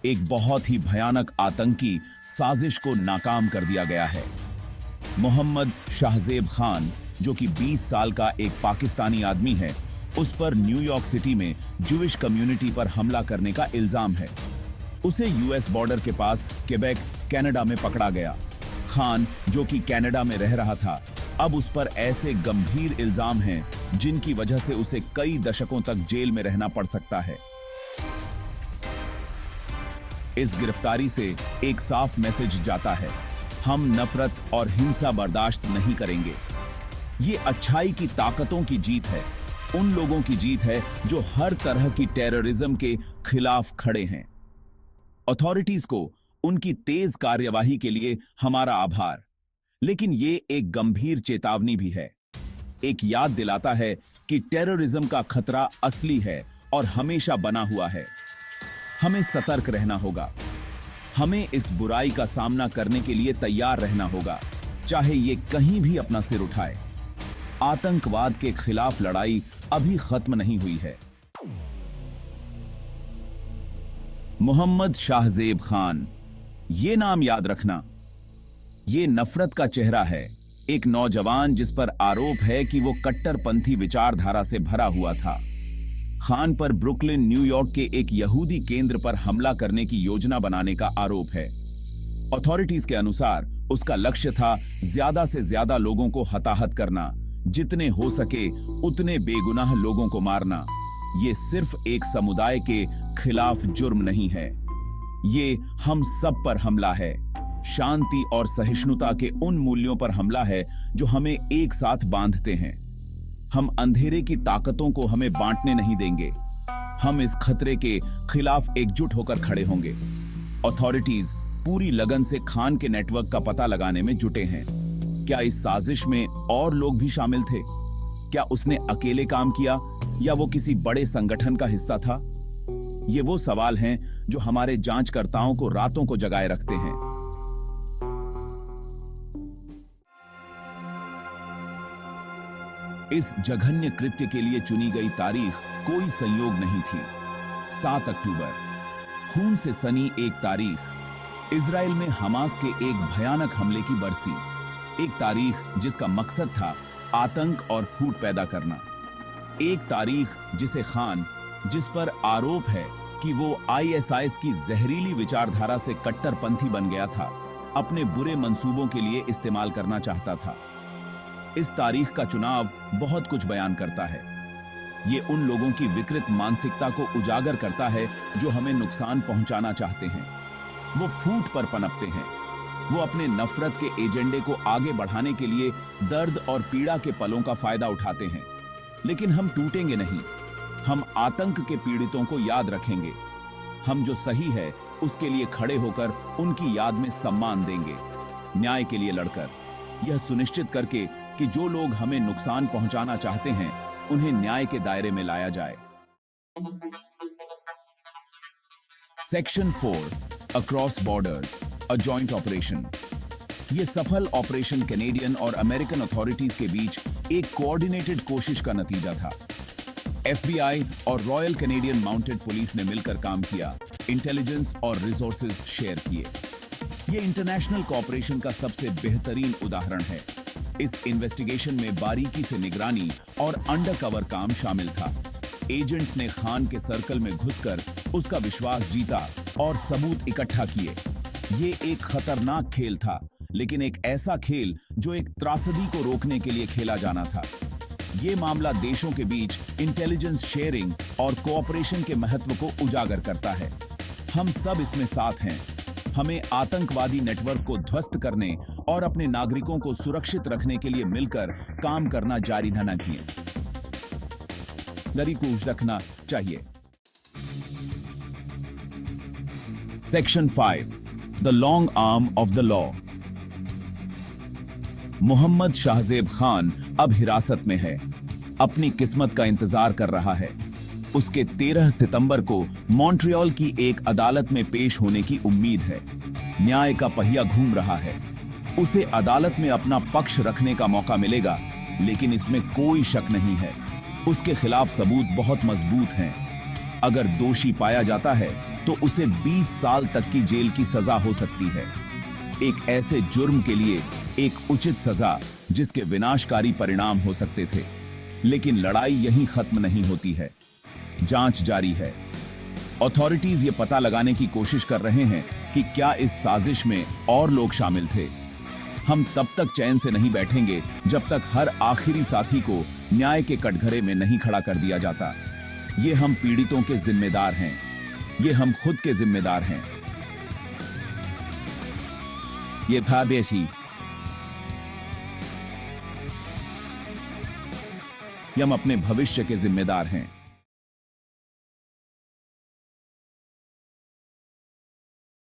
एक बहुत ही भयानक आतंकी साजिश को नाकाम कर दिया गया है। मोहम्मद शाहजेब खान, जो कि 20 साल का एक पाकिस्तानी आदमी है, उस पर न्यूयॉर्क सिटी में ज्यूइश कम्युनिटी पर हमला करने का इल्जाम है। उसे यूएस बॉर्डर के पास क्वेबेक, कनाडा में पकड़ा गया। खान, जो कि कनाडा में रह रहा था, अब उस पर ऐसे गंभीर इल्जाम हैं जिनकी वजह से उसे कई दशकों तक जेल में रहना पड़ सकता है। इस गिरफ्तारी से एक साफ मैसेज जाता है, हम नफरत और हिंसा बर्दाश्त नहीं करेंगे। ये अच्छाई की ताकतों की जीत है, उन लोगों की जीत है जो हर तरह की टेररिज्म के खिलाफ खड़े हैं। अथॉरिटीज को उनकी तेज कार्यवाही के लिए हमारा आभार, लेकिन ये एक गंभीर चेतावनी भी है। एक याद दिलाता है कि टेररिज्म का खतरा असली है और हमेशा बना हुआ है। हमें सतर्क रहना होगा। हमें इस बुराई का सामना करने के लिए तैयार रहना होगा, चाहे ये कहीं भी अपना सिर उठाए। आतंकवाद के खिलाफ लड़ाई अभी खत्म नहीं हुई है। मोहम्मद शाहजेब खान, ये नाम याद रखना। ये नफरत का चेहरा है, एक नौजवान जिस पर आरोप है कि वो कट्टरपंथी विचारधारा से भरा हुआ था। खान पर ब्रुकलिन, न्यूयॉर्क के एक यहूदी केंद्र पर हमला करने की योजना बनाने का आरोप है। अथॉरिटीज के अनुसार उसका लक्ष्य था ज्यादा से ज्यादा लोगों को हताहत करना, जितने हो सके उतने बेगुनाह लोगों को मारना। ये सिर्फ एक समुदाय के खिलाफ जुर्म नहीं है, ये हम सब पर हमला है। शांति और सहिष्णुता के उन मूल्यों पर हमला है जो हमें एक साथ बांधते हैं। हम अंधेरे की ताकतों को हमें बांटने नहीं देंगे। हम इस खतरे के खिलाफ एकजुट होकर खड़े होंगे। अथॉरिटीज पूरी लगन से खान के नेटवर्क का पता लगाने में जुटे हैं। क्या इस साजिश में और लोग भी शामिल थे? क्या उसने अकेले काम किया या वो किसी बड़े संगठन का हिस्सा था? ये वो सवाल हैं जो हमारे जांचकर्ताओं को रातों को जगाए रखते हैं। इस जघन्य कृत्य के लिए चुनी गई तारीख कोई संयोग नहीं थी। 7 अक्टूबर, खून से सनी एक तारीख, इजराइल में हमास के एक भयानक हमले की बरसी। एक तारीख जिसका मकसद था आतंक और फूट पैदा करना। एक तारीख जिसे खान, जिस पर आरोप है कि वो आईएसआईएस की जहरीली विचारधारा से कट्टरपंथी बन गया था, अपने बुरे मंसूबों के लिए इस्तेमाल करना चाहता था। इस तारीख का चुनाव बहुत कुछ बयान करता है। ये उन लोगों की विकृत मानसिकता को उजागर करता है जो हमें नुकसान पहुंचाना चाहते हैं। वो फूट पर पनपते हैं। वो अपने नफरत के एजेंडे को आगे बढ़ाने के लिए दर्द और पीड़ा के पलों का फायदा उठाते हैं। लेकिन हम टूटेंगे नहीं। हम आतंक के पीड़ितों को याद रखेंगे। हम जो सही है उसके लिए खड़े होकर उनकी याद में सम्मान देंगे, न्याय के लिए लड़कर, यह सुनिश्चित करके कि जो लोग हमें नुकसान पहुंचाना चाहते हैं उन्हें न्याय के दायरे में लाया जाए। Section 4, across borders, a joint operation. यह सफल ऑपरेशन कैनेडियन और अमेरिकन अथॉरिटीज के बीच एक कोऑर्डिनेटेड कोशिश का नतीजा था। एफबीआई और रॉयल कैनेडियन माउंटेड पुलिस ने मिलकर काम किया, इंटेलिजेंस और रिसोर्सेज शेयर किए। यह इंटरनेशनल कोऑपरेशन का सबसे बेहतरीन उदाहरण है। इस इन्वेस्टिगेशन में बारीकी से निगरानी और अंडरकवर काम शामिल था। एजेंट्स ने खान के सर्कल में घुसकर उसका विश्वास जीता और सबूत इकट्ठा किए। ये एक खतरनाक खेल था, लेकिन एक ऐसा खेल जो एक त्रासदी को रोकने के लिए खेला जाना था। ये मामला देशों के बीच इंटेलिजेंस शेयरिंग और कोऑपरेशन के महत्व को उजागर करता है। हम सब इसमें साथ हैं। हमें आतंकवादी नेटवर्क को ध्वस्त करने और अपने नागरिकों को सुरक्षित रखने के लिए मिलकर काम करना जारी रहना चाहिए। रखना चाहिए। Section 5, the long arm of the law. Mohammad Shahzeb Khan अब हिरासत में है, अपनी किस्मत का इंतजार कर रहा है। उसके 13 सितंबर को मॉन्ट्रियल की एक अदालत में पेश होने की उम्मीद है। न्याय का पहिया घूम रहा है। उसे अदालत में अपना पक्ष रखने का मौका मिलेगा, लेकिन इसमें कोई शक नहीं है उसके खिलाफ सबूत बहुत मजबूत हैं। अगर दोषी पाया जाता है तो उसे 20 साल तक की जेल की सजा हो सकती है। एक ऐसे जुर्म के लिए एक उचित सजा जिसके विनाशकारी परिणाम हो सकते थे। लेकिन लड़ाई यहीं खत्म नहीं होती है। जांच जारी है। अथॉरिटीज ये पता लगाने की कोशिश कर रहे हैं कि क्या इस साजिश में और लोग शामिल थे। हम तब तक चैन से नहीं बैठेंगे जब तक हर आखिरी साथी को न्याय के कटघरे में नहीं खड़ा कर दिया जाता। ये हम पीड़ितों के जिम्मेदार हैं। ये हम खुद के जिम्मेदार हैं। ये था बेसी। हम अपने भविष्य के जिम्मेदार हैं।